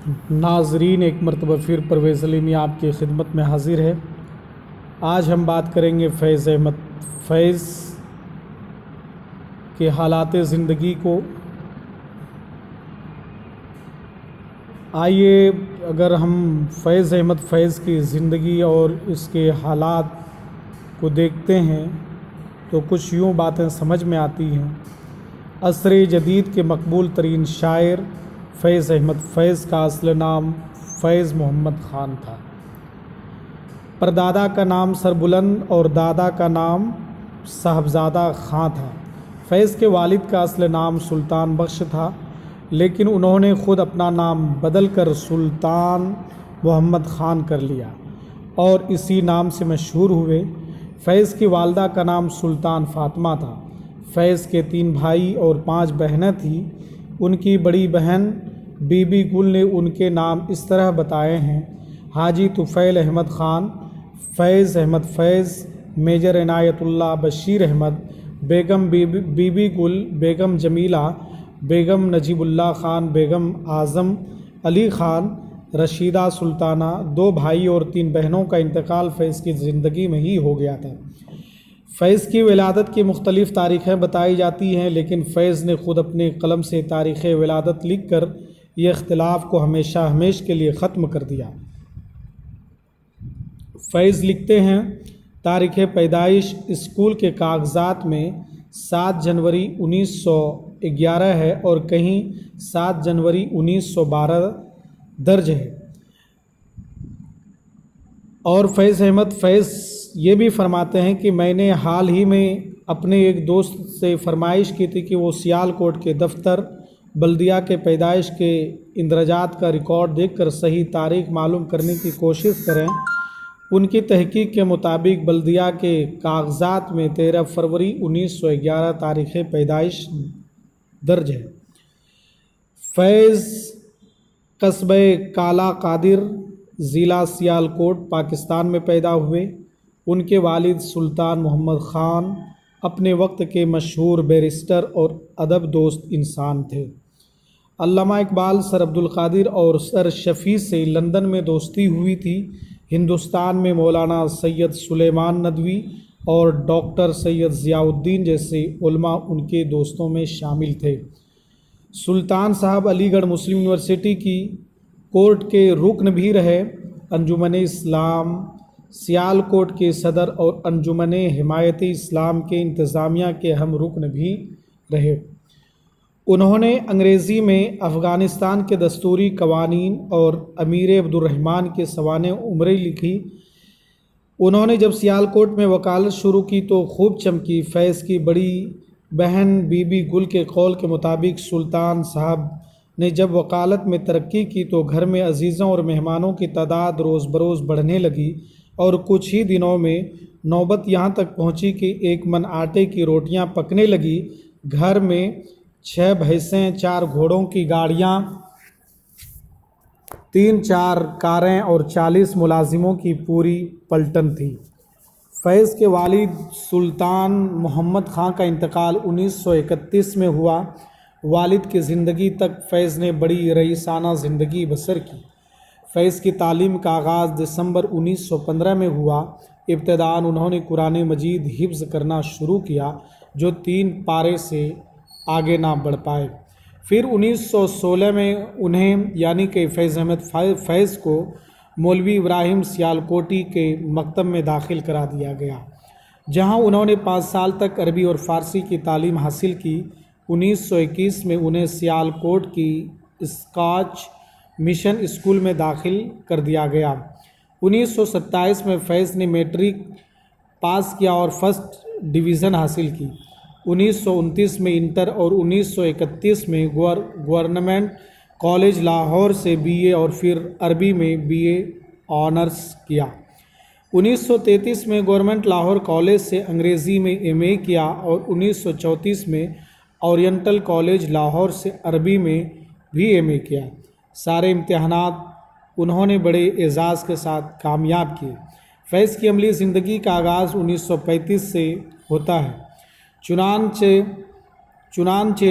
ناظرین، ایک مرتبہ پھر پرویز علیمی آپ کی خدمت میں حاضر ہے۔ آج ہم بات کریں گے فیض احمد فیض کے حالات زندگی کو۔ آئیے اگر ہم فیض احمد فیض کی زندگی اور اس کے حالات کو دیکھتے ہیں تو کچھ یوں باتیں سمجھ میں آتی ہیں۔ عصر جدید کے مقبول ترین شاعر فیض احمد فیض کا اصل نام فیض محمد خان تھا۔ پردادا کا نام سربلند اور دادا کا نام صاحبزادہ خان تھا۔ فیض کے والد کا اصل نام سلطان بخش تھا، لیکن انہوں نے خود اپنا نام بدل کر سلطان محمد خان کر لیا اور اسی نام سے مشہور ہوئے۔ فیض کی والدہ کا نام سلطان فاطمہ تھا۔ فیض کے 3 بھائی اور 5 بہنیں تھیں۔ ان کی بڑی بہن بی بی گل نے ان کے نام اس طرح بتائے ہیں: حاجی طفیل احمد خان، فیض احمد فیض، major Inayat Allah Bashir Ahmad, Begum be be گل، بیگم جمیلہ، بیگم نجیب اللہ خان، بیگم اعظم علی خان، رشیدہ سلطانہ۔ 2 بھائی اور 3 بہنوں کا انتقال فیض کی زندگی میں ہی ہو گیا تھا۔ فیض کی ولادت کی مختلف تاریخیں بتائی جاتی ہیں، لیکن فیض نے خود اپنے قلم سے تاریخ ولادت لکھ کر یہ اختلاف کو ہمیشہ کے لیے ختم کر دیا۔ فیض لکھتے ہیں: تاریخ پیدائش اسکول کے کاغذات میں 7 جنوری 1911 ہے اور کہیں 7 جنوری 1912 درج ہے۔ اور فیض احمد فیض یہ بھی فرماتے ہیں کہ میں نے حال ہی میں اپنے ایک دوست سے فرمائش کی تھی کہ وہ سیال کوٹ کے دفتر بلدیہ کے پیدائش کے اندراجات کا ریکارڈ دیکھ کر صحیح تاریخ معلوم کرنے کی کوشش کریں۔ ان کی تحقیق کے مطابق بلدیہ کے کاغذات میں 13 فروری 1911 تاریخ پیدائش درج ہے۔ فیض قصبہ کالا قادر، ضلع سیال کوٹ، پاکستان میں پیدا ہوئے۔ ان کے والد سلطان محمد خان اپنے وقت کے مشہور بیرسٹر اور ادب دوست انسان تھے۔ علامہ اقبال، سر عبدالقادر اور سر شفیع سے لندن میں دوستی ہوئی تھی۔ ہندوستان میں مولانا سید سلیمان ندوی اور ڈاکٹر سید ضیاء الدین جیسے علماء ان کے دوستوں میں شامل تھے۔ سلطان صاحب علی گڑھ مسلم یونیورسٹی کی کورٹ کے رکن بھی رہے۔ انجمن اسلام سیال کوٹ کے صدر اور انجمن حمایت اسلام کے انتظامیہ کے اہم رکن بھی رہے۔ انہوں نے انگریزی میں افغانستان کے دستوری قوانین اور امیر عبدالرحمن کے سوانح عمریں لکھی۔ انہوں نے جب سیال کوٹ میں وکالت شروع کی تو خوب چمکی۔ فیض کی بڑی بہن بی بی گل کے قول کے مطابق سلطان صاحب نے جب وکالت میں ترقی کی تو گھر میں عزیزوں اور مہمانوں کی تعداد روز بروز بڑھنے لگی اور کچھ ہی دنوں میں نوبت یہاں تک پہنچی کہ 1 من آٹے کی روٹیاں پکنے لگی۔ گھر میں 6 بھینسیں، 4 گھوڑوں کی گاڑیاں، 3-4 کاریں اور 40 ملازموں کی پوری پلٹن تھی۔ فیض کے والد سلطان محمد خان کا انتقال 1931 میں ہوا۔ والد کی زندگی تک فیض نے بڑی رئیسانہ زندگی بسر کی۔ فیض کی تعلیم کا آغاز دسمبر 1915 میں ہوا۔ ابتداءً انہوں نے قرآن مجید حفظ کرنا شروع کیا، جو 3 پارے سے آگے نہ بڑھ پائے۔ پھر 1916 میں انہیں یعنی کہ فیض احمد فیض کو مولوی ابراہیم سیالکوٹی کے مکتب میں داخل کرا دیا گیا، جہاں انہوں نے 5 سال تک عربی اور فارسی کی تعلیم حاصل کی۔ 1921 میں انہیں سیالکوٹ کی اسکاچ مشن اسکول میں داخل کر دیا گیا۔ 1927 میں فیض نے میٹرک پاس کیا اور فرسٹ ڈویژن حاصل کی۔ 1929 میں انٹر اور 1931 میں گورنمنٹ کالج لاہور سے BA اور پھر عربی میں BA آنرس کیا۔ 1933 میں گورنمنٹ لاہور کالج سے انگریزی میں MA کیا اور 1934 میں اورینٹل کالج لاہور سے عربی میں بھی MA کیا۔ سارے امتحانات انہوں نے بڑے اعزاز کے ساتھ کامیاب کیے۔ فیض کی عملی زندگی کا آغاز 1935 سے ہوتا ہے۔ چنانچہ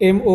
MO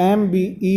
MBE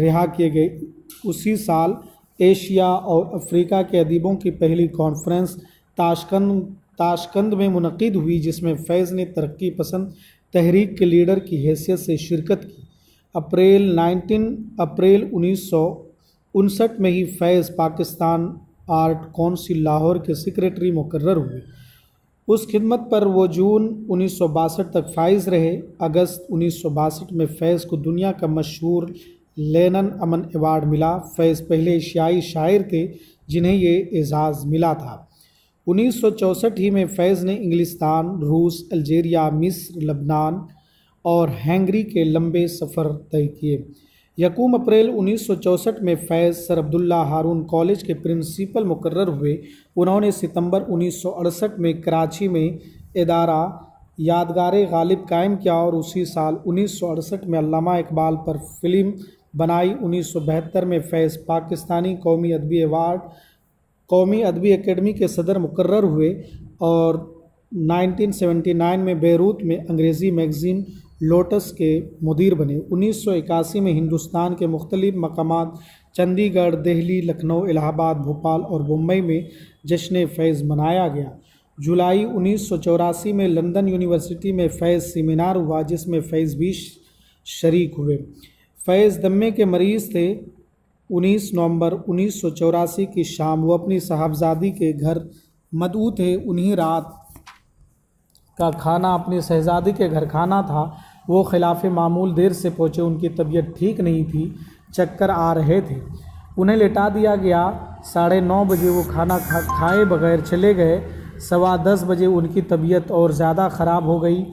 رہا کیے گئے۔ اسی سال ایشیا اور افریقہ کے ادیبوں کی پہلی کانفرنس تاشقند میں منعقد ہوئی، جس میں فیض نے ترقی پسند تحریک کے لیڈر کی حیثیت سے شرکت کی۔ اپریل 1959 میں ہی فیض پاکستان آرٹ کونسل لاہور کے سیکریٹری مقرر ہوئے۔ اس خدمت پر وہ جون 1962 تک فائز رہے۔ اگست 1962 میں فیض کو دنیا کا مشہور لینن امن ایوارڈ ملا۔ فیض پہلے ایشیائی شاعر تھے جنہیں یہ اعزاز ملا تھا۔ 1964 ہی میں فیض نے انگلستان، روس، الجیریا، مصر، لبنان اور ہنگری کے لمبے سفر طے کیے۔ یکم اپریل 1964 میں فیض سر عبداللہ ہارون کالج کے پرنسپل مقرر ہوئے۔ انہوں نے ستمبر 1968 میں کراچی میں ادارہ یادگار غالب قائم کیا اور اسی سال 1968 میں علامہ اقبال پر فلم بنائی۔ 1972 میں فیض پاکستانی قومی ادبی اکیڈمی کے صدر مقرر ہوئے اور 1979 میں بیروت میں انگریزی میگزین لوٹس کے مدیر بنے۔ 1981 میں ہندوستان کے مختلف مقامات چندی گڑھ، دہلی، لکھنؤ، الہ آباد، بھوپال اور بمبئی میں جشن فیض منایا گیا۔ جولائی 1984 میں لندن یونیورسٹی میں فیض سیمینار ہوا جس میں فیض بھی شریک ہوئے۔ فیض دمے کے مریض تھے۔ 19 نومبر 1984 کی شام وہ اپنی صاحبزادی کے گھر مدعو تھے۔ انہیں رات کا کھانا اپنی شہزادی کے گھر کھانا تھا۔ وہ خلاف معمول دیر سے پہنچے۔ ان کی طبیعت ٹھیک نہیں تھی، چکر آ رہے تھے۔ انہیں لٹا دیا گیا۔ 9:30 بجے وہ کھانا کھائے بغیر چلے گئے۔ 10:15 بجے ان کی طبیعت اور زیادہ خراب ہو گئی۔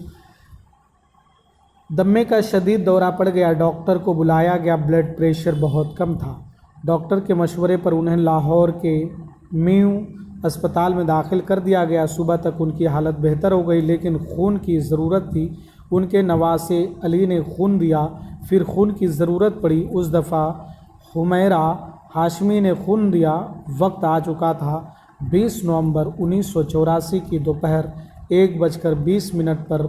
دمے کا شدید دورہ پڑ گیا۔ ڈاکٹر کو بلایا گیا۔ بلڈ پریشر بہت کم تھا۔ ڈاکٹر کے مشورے پر انہیں لاہور کے میو اسپتال میں داخل کر دیا گیا۔ صبح تک ان کی حالت بہتر ہو گئی لیکن خون کی ضرورت تھی۔ ان کے نواسے علی نے خون دیا۔ پھر خون کی ضرورت پڑی۔ اس دفعہ حمیرہ ہاشمی نے خون دیا۔ وقت آ چکا تھا۔ 20 نومبر 1984 کی دوپہر 1:20 پر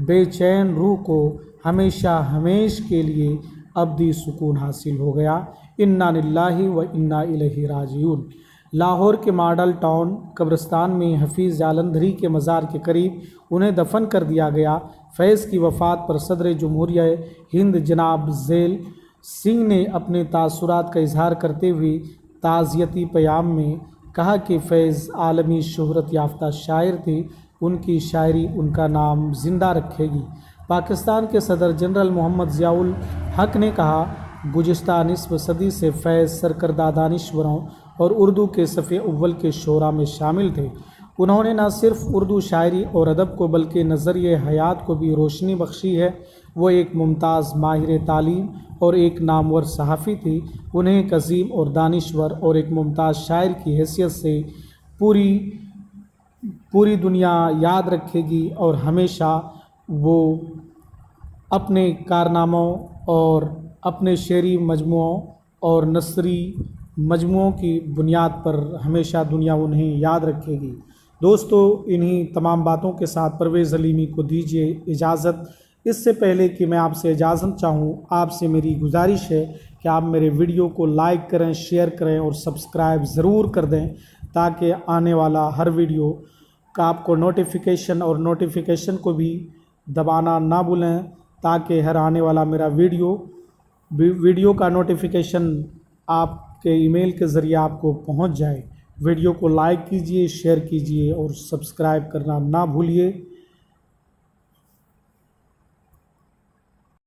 بے چین روح کو ہمیشہ کے لیے ابدی سکون حاصل ہو گیا۔ انا للہ و انا الیہ راجعون۔ لاہور کے ماڈل ٹاؤن قبرستان میں حفیظ جالندھری کے مزار کے قریب انہیں دفن کر دیا گیا۔ فیض کی وفات پر صدر جمہوریہ ہند جناب ذیل سنگھ نے اپنے تاثرات کا اظہار کرتے ہوئے تعزیتی پیام میں کہا کہ فیض عالمی شہرت یافتہ شاعر تھے۔ ان کی شاعری ان کا نام زندہ رکھے گی۔ پاکستان کے صدر جنرل محمد ضیاء الحق نے کہا، گزشتہ نصف صدی سے فیض سرکردہ دانشوروں اور اردو کے صف اول کے شعراء میں شامل تھے۔ انہوں نے نہ صرف اردو شاعری اور ادب کو بلکہ نظریہ حیات کو بھی روشنی بخشی ہے۔ وہ ایک ممتاز ماہر تعلیم اور ایک نامور صحافی تھی۔ انہیں ایک عظیم اور دانشور اور ایک ممتاز شاعر کی حیثیت سے پوری دنیا یاد رکھے گی اور ہمیشہ وہ اپنے کارناموں اور اپنے شعری مجموعوں اور نثری مجموعوں کی بنیاد پر ہمیشہ دنیا انہیں یاد رکھے گی۔ دوستو، انہی تمام باتوں کے ساتھ پرویز علیمی کو دیجیے اجازت۔ اس سے پہلے کہ میں آپ سے اجازت چاہوں، آپ سے میری گزارش ہے کہ آپ میرے ویڈیو کو لائک کریں، شیئر کریں اور سبسکرائب ضرور کر دیں تاکہ آنے والا ہر ویڈیو کا آپ کو نوٹیفیکیشن کو بھی دبانا نہ بھولیں تاکہ ہر آنے والا میرا ویڈیو کا نوٹیفیکیشن آپ کے ای میل کے ذریعے آپ کو پہنچ جائے۔ ویڈیو کو لائک کیجئے، شیئر کیجئے اور سبسکرائب کرنا نہ بھولیے۔